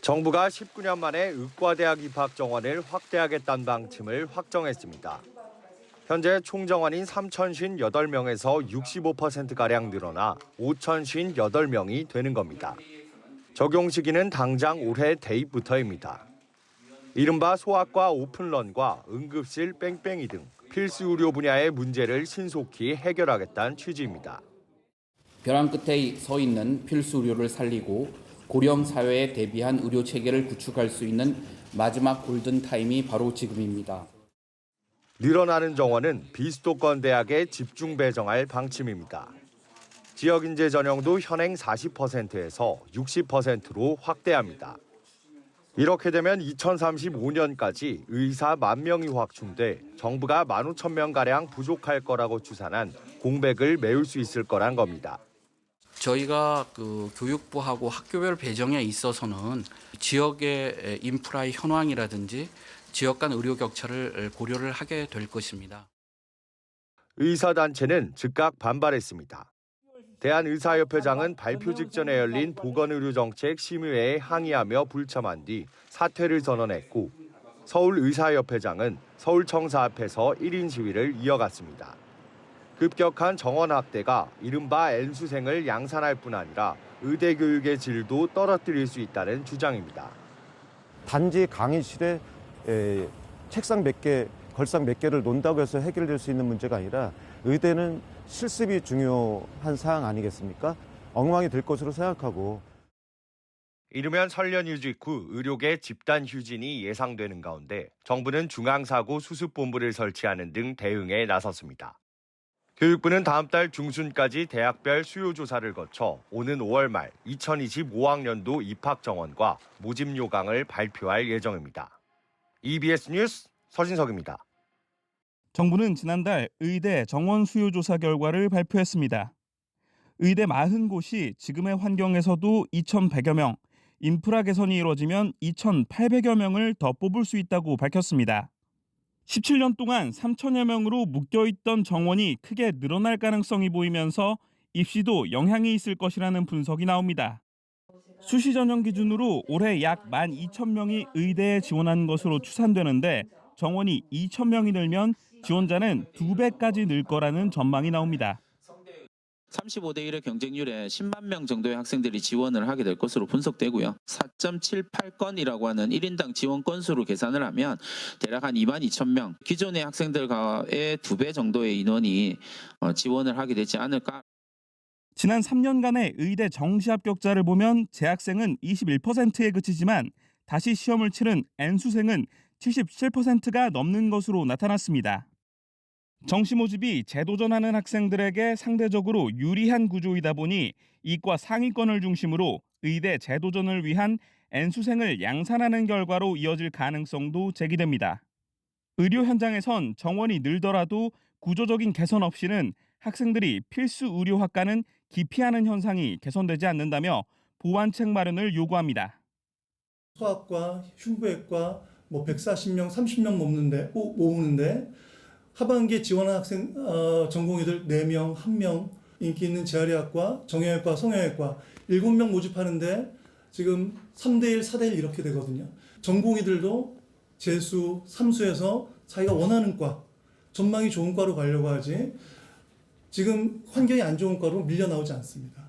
정부가 19년 만에 의과대학 입학 정원을 확대하겠다는 방침을 확정했습니다. 현재 총 정원인 3,058명에서 65%가량 늘어나 5,058명이 되는 겁니다. 적용 시기는 당장 올해 대입부터입니다. 이른바 소아과 오픈런과 응급실 뺑뺑이 등 필수 의료 분야의 문제를 신속히 해결하겠다는 취지입니다. 벼랑 끝에 서 있는 필수 의료를 살리고 고령 사회에 대비한 의료 체계를 구축할 수 있는 마지막 골든 타임이 바로 지금입니다. 늘어나는 정원은 비수도권 대학에 집중 배정할 방침입니다. 지역 인재 전형도 현행 40%에서 60%로 확대합니다. 이렇게 되면 2035년까지 의사 10,000명이 확충돼 정부가 15,000명가량 부족할 거라고 추산한 공백을 메울 수 있을 거란 겁니다. 저희가 교육부하고 학교별 배정에 있어서는 지역의 인프라의 현황이라든지 지역 간 의료 격차를 고려를 하게 될 것입니다. 의사단체는 즉각 반발했습니다. 대한의사협회장은 발표 직전에 열린 보건의료정책 심의회에 항의하며 불참한 뒤 사퇴를 선언했고, 서울의사협회장은 서울청사 앞에서 1인 시위를 이어갔습니다. 급격한 정원 확대가 이른바 N수생을 양산할 뿐 아니라 의대 교육의 질도 떨어뜨릴 수 있다는 주장입니다. 단지 강의실에 책상 몇 개, 걸상 몇 개를 놓는다고 해서 해결될 수 있는 문제가 아니라 의대는 실습이 중요한 사항 아니겠습니까? 엉망이 될 것으로 생각하고. 이르면 설 연휴 직후 의료계 집단 휴진이 예상되는 가운데 정부는 중앙사고수습본부를 설치하는 등 대응에 나섰습니다. 교육부는 다음 달 중순까지 대학별 수요 조사를 거쳐 오는 5월 말 2025학년도 입학 정원과 모집 요강을 발표할 예정입니다. EBS 뉴스 서진석입니다. 정부는 지난달 의대 정원 수요 조사 결과를 발표했습니다. 의대 40곳이 지금의 환경에서도 2,100여 명, 인프라 개선이 이루어지면 2,800여 명을 더 뽑을 수 있다고 밝혔습니다. 17년 동안 3,000여 명으로 묶여있던 정원이 크게 늘어날 가능성이 보이면서 입시도 영향이 있을 것이라는 분석이 나옵니다. 수시 전형 기준으로 올해 약 12,000명이 의대에 지원한 것으로 추산되는데 정원이 2,000명이 늘면 지원자는 2배까지 늘 거라는 전망이 나옵니다. 35대 1의 경쟁률에 10만 명 정도의 학생들이 지원을 하게 될 것으로 분석되고요. 4.78건이라고 하는 1인당 지원 건수로 계산을 하면 대략 한 22,000명, 기존의 학생들과의 2배 정도의 인원이 지원을 하게 되지 않을까. 지난 3년간의 의대 정시 합격자를 보면 재학생은 21%에 그치지만 다시 시험을 치른 N수생은 77%가 넘는 것으로 나타났습니다. 정시 모집이 재도전하는 학생들에게 상대적으로 유리한 구조이다 보니 이과 상위권을 중심으로 의대 재도전을 위한 N수생을 양산하는 결과로 이어질 가능성도 제기됩니다. 의료 현장에선 정원이 늘더라도 구조적인 개선 없이는 학생들이 필수 의료학과는 기피하는 현상이 개선되지 않는다며 보완책 마련을 요구합니다. 소아과, 흉부외과 140명, 30명 모으는데 하반기에 지원한 학생 전공의들 4명, 1명, 인기 있는 재활의학과, 정형외과, 성형외과 7명 모집하는데 지금 3대1, 4대1 이렇게 되거든요. 전공의들도 재수, 삼수해서 자기가 원하는 과, 전망이 좋은 과로 가려고 하지 지금 환경이 안 좋은 과로 밀려 나오지 않습니다.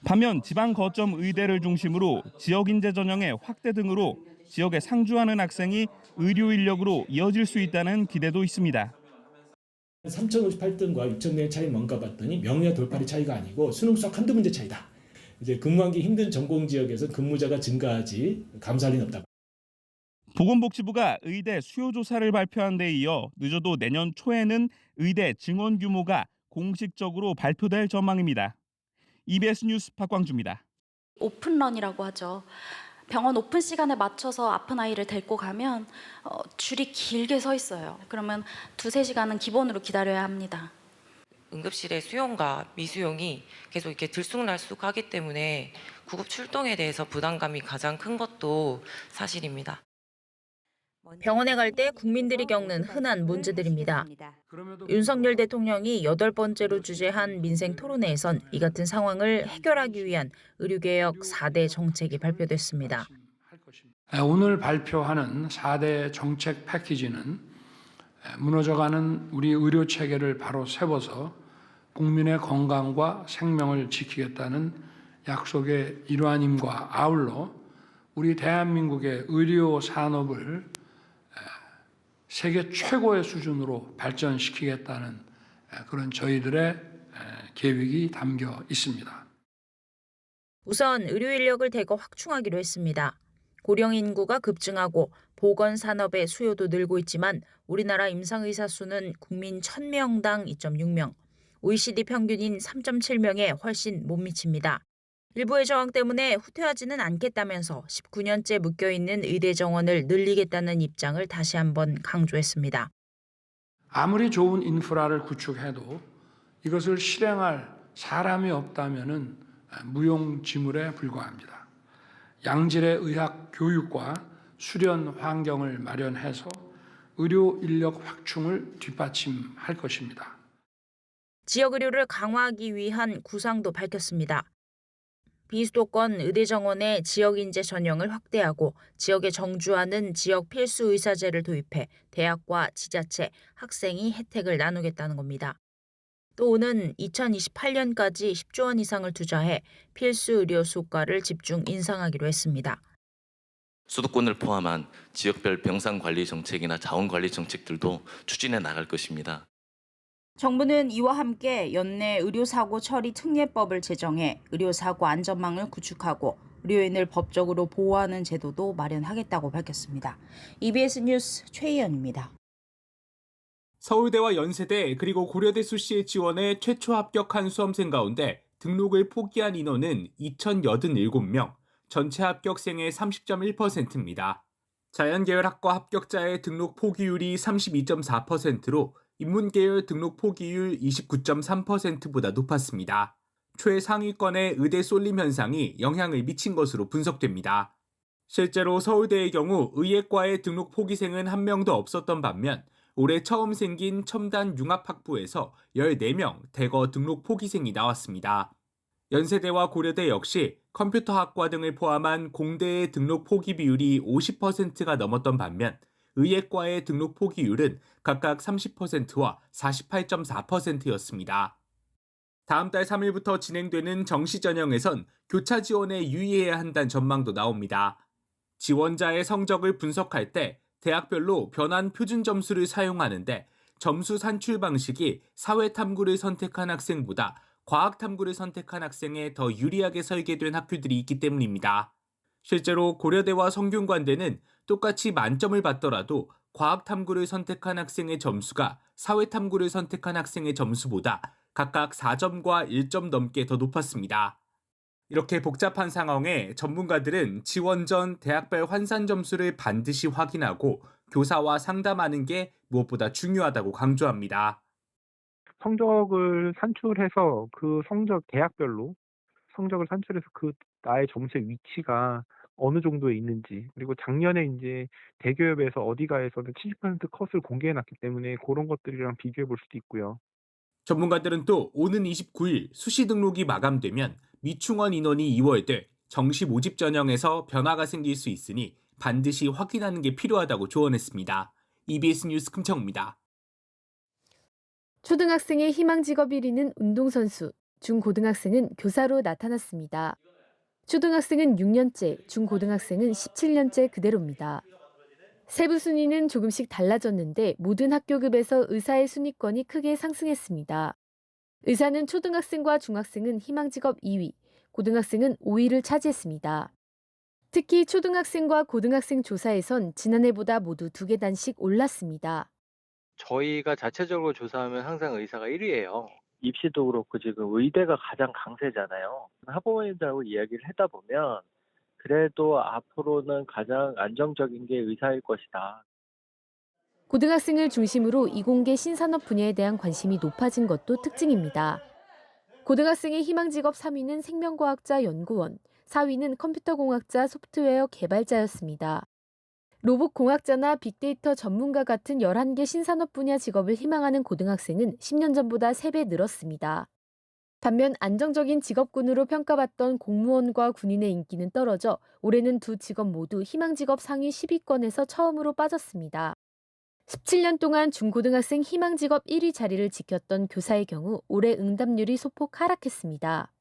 반면 지방 거점 의대를 중심으로 지역 인재 전형의 확대 등으로 지역에 상주하는 학생이 의료 인력으로 이어질 수 있다는 기대도 있습니다. 3058등과 6,000등의 차이 뭔가 봤더니 명예 돌파리 차이가 아니고 수능 수학 한두 문제 차이다. 이제 근무하기 힘든 전공 지역에서 근무자가 증가하지 감소할 리는 없다. 보건복지부가 의대 수요 조사를 발표한 데 이어 늦어도 내년 초에는 의대 증원 규모가 공식적으로 발표될 전망입니다. EBS 뉴스 박광주입니다. 오픈런이라고 하죠. 병원 오픈 시간에 맞춰서 아픈 아이를 데리고 가면 줄이 길게 서 있어요. 그러면 2-3시간은 기본으로 기다려야 합니다. 응급실의 수용과 미수용이 계속 이렇게 들쑥날쑥하기 때문에 구급 출동에 대해서 부담감이 가장 큰 것도 사실입니다. 병원에 갈 때 국민들이 겪는 흔한 문제들입니다. 윤석열 대통령이 8번째로 주재한 민생 토론회에선 이 같은 상황을 해결하기 위한 의료개혁 4대 정책이 발표됐습니다. 오늘 발표하는 4대 정책 패키지는 무너져가는 우리 의료 체계를 바로 세워서 국민의 건강과 생명을 지키겠다는 약속의 일환임과 아울러 우리 대한민국의 의료 산업을 세계 최고의 수준으로 발전시키겠다는 그런 저희들의 계획이 담겨 있습니다. 우선 의료 인력을 대거 확충하기로 했습니다. 고령 인구가 급증하고 보건 산업의 수요도 늘고 있지만 우리나라 임상의사 수는 국민 1000명당 2.6명, OECD 평균인 3.7명에 훨씬 못 미칩니다. 일부의 저항 때문에 후퇴하지는 않겠다면서 19년째 묶여있는 의대 정원을 늘리겠다는 입장을 다시 한번 강조했습니다. 아무리 좋은 인프라를 구축해도 이것을 실행할 사람이 없다면은 무용지물에 불과합니다. 양질의 의학 교육과 수련 환경을 마련해서 의료 인력 확충을 뒷받침할 것입니다. 지역 의료를 강화하기 위한 구상도 밝혔습니다. 비수도권 의대 정원의 지역 인재 전형을 확대하고 지역에 정주하는 지역 필수 의사제를 도입해 대학과 지자체, 학생이 혜택을 나누겠다는 겁니다. 또 오는 2028년까지 10조 원 이상을 투자해 필수 의료 수가를 집중 인상하기로 했습니다. 수도권을 포함한 지역별 병상 관리 정책이나 자원 관리 정책들도 추진해 나갈 것입니다. 정부는 이와 함께 연내 의료사고 처리 특례법을 제정해 의료사고 안전망을 구축하고 의료인을 법적으로 보호하는 제도도 마련하겠다고 밝혔습니다. EBS 뉴스 최희연입니다. 서울대와 연세대 그리고 고려대 수시의 지원에 최초 합격한 수험생 가운데 등록을 포기한 인원은 2,087명, 전체 합격생의 30.1%입니다. 자연계열학과 합격자의 등록 포기율이 32.4%로 인문계열 등록 포기율 29.3%보다 높았습니다. 최상위권의 의대 쏠림 현상이 영향을 미친 것으로 분석됩니다. 실제로 서울대의 경우 의예과의 등록 포기생은 한 명도 없었던 반면 올해 처음 생긴 첨단 융합학부에서 14명 대거 등록 포기생이 나왔습니다. 연세대와 고려대 역시 컴퓨터학과 등을 포함한 공대의 등록 포기 비율이 50%가 넘었던 반면 의예과의 등록 포기율은 각각 30%와 48.4%였습니다. 다음 달 3일부터 진행되는 정시 전형에선 교차 지원에 유의해야 한다는 전망도 나옵니다. 지원자의 성적을 분석할 때 대학별로 변환 표준 점수를 사용하는데 점수 산출 방식이 사회탐구를 선택한 학생보다 과학탐구를 선택한 학생에 더 유리하게 설계된 학교들이 있기 때문입니다. 실제로 고려대와 성균관대는 똑같이 만점을 받더라도 과학탐구를 선택한 학생의 점수가 사회탐구를 선택한 학생의 점수보다 각각 4점과 1점 넘게 더 높았습니다. 이렇게 복잡한 상황에 전문가들은 지원 전 대학별 환산 점수를 반드시 확인하고 교사와 상담하는 게 무엇보다 중요하다고 강조합니다. 성적을 산출해서 그 성적 대학별로 성적을 산출해서 그 나의 점수의 위치가 어느 정도에 있는지, 그리고 작년에 이제 대기업에서 어디가에서는 70% 컷을 공개해 놨기 때문에 그런 것들이랑 비교해 볼 수도 있고요. 전문가들은 또 오는 29일 수시 등록이 마감되면 미충원 인원이 2월돼 정시 모집 전형에서 변화가 생길 수 있으니 반드시 확인하는 게 필요하다고 조언했습니다. EBS 뉴스 금창우입니다. 초등학생의 희망 직업 1위는 운동선수, 중고등학생은 교사로 나타났습니다. 초등학생은 6년째, 중고등학생은 17년째 그대로입니다. 세부 순위는 조금씩 달라졌는데 모든 학교급에서 의사의 순위권이 크게 상승했습니다. 의사는 초등학생과 중학생은 희망 직업 2위, 고등학생은 5위를 차지했습니다. 특히 초등학생과 고등학생 조사에선 지난해보다 모두 2계단씩 올랐습니다. 저희가 자체적으로 조사하면 항상 의사가 1위예요. 입시도 그렇고 지금 의대가 가장 강세잖아요. 학부모님들하고 이야기를 하다 보면 그래도 앞으로는 가장 안정적인 게 의사일 것이다. 고등학생을 중심으로 이공계 신산업 분야에 대한 관심이 높아진 것도 특징입니다. 고등학생의 희망 직업 3위는 생명과학자 연구원, 4위는 컴퓨터공학자 소프트웨어 개발자였습니다. 로봇공학자나 빅데이터 전문가 같은 11개 신산업 분야 직업을 희망하는 고등학생은 10년 전보다 3배 늘었습니다. 반면 안정적인 직업군으로 평가받던 공무원과 군인의 인기는 떨어져 올해는 두 직업 모두 희망직업 상위 10위권에서 처음으로 빠졌습니다. 17년 동안 중고등학생 희망직업 1위 자리를 지켰던 교사의 경우 올해 응답률이 소폭 하락했습니다.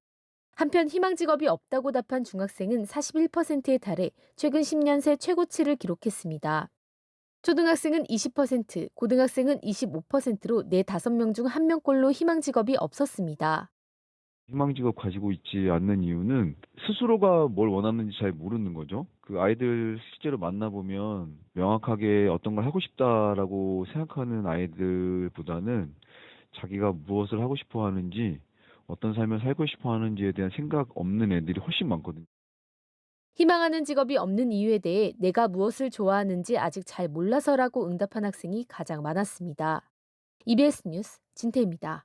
한편 희망직업이 없다고 답한 중학생은 41%에 달해 최근 10년 새 최고치를 기록했습니다. 초등학생은 20%, 고등학생은 25%로 5명 중 1명꼴로 희망직업이 없었습니다. 희망직업 가지고 있지 않는 이유는 스스로가 뭘 원하는지 잘 모르는 거죠. 그 아이들 실제로 만나보면 명확하게 어떤 걸 하고 싶다라고 생각하는 아이들보다는 자기가 무엇을 하고 싶어 하는지, 어떤 삶을 살고 싶어 하는지에 대한 생각 없는 애들이 훨씬 많거든요. 희망하는 직업이 없는 이유에 대해 내가 무엇을 좋아하는지 아직 잘 몰라서라고 응답한 학생이 가장 많았습니다. EBS 뉴스 진태입니다.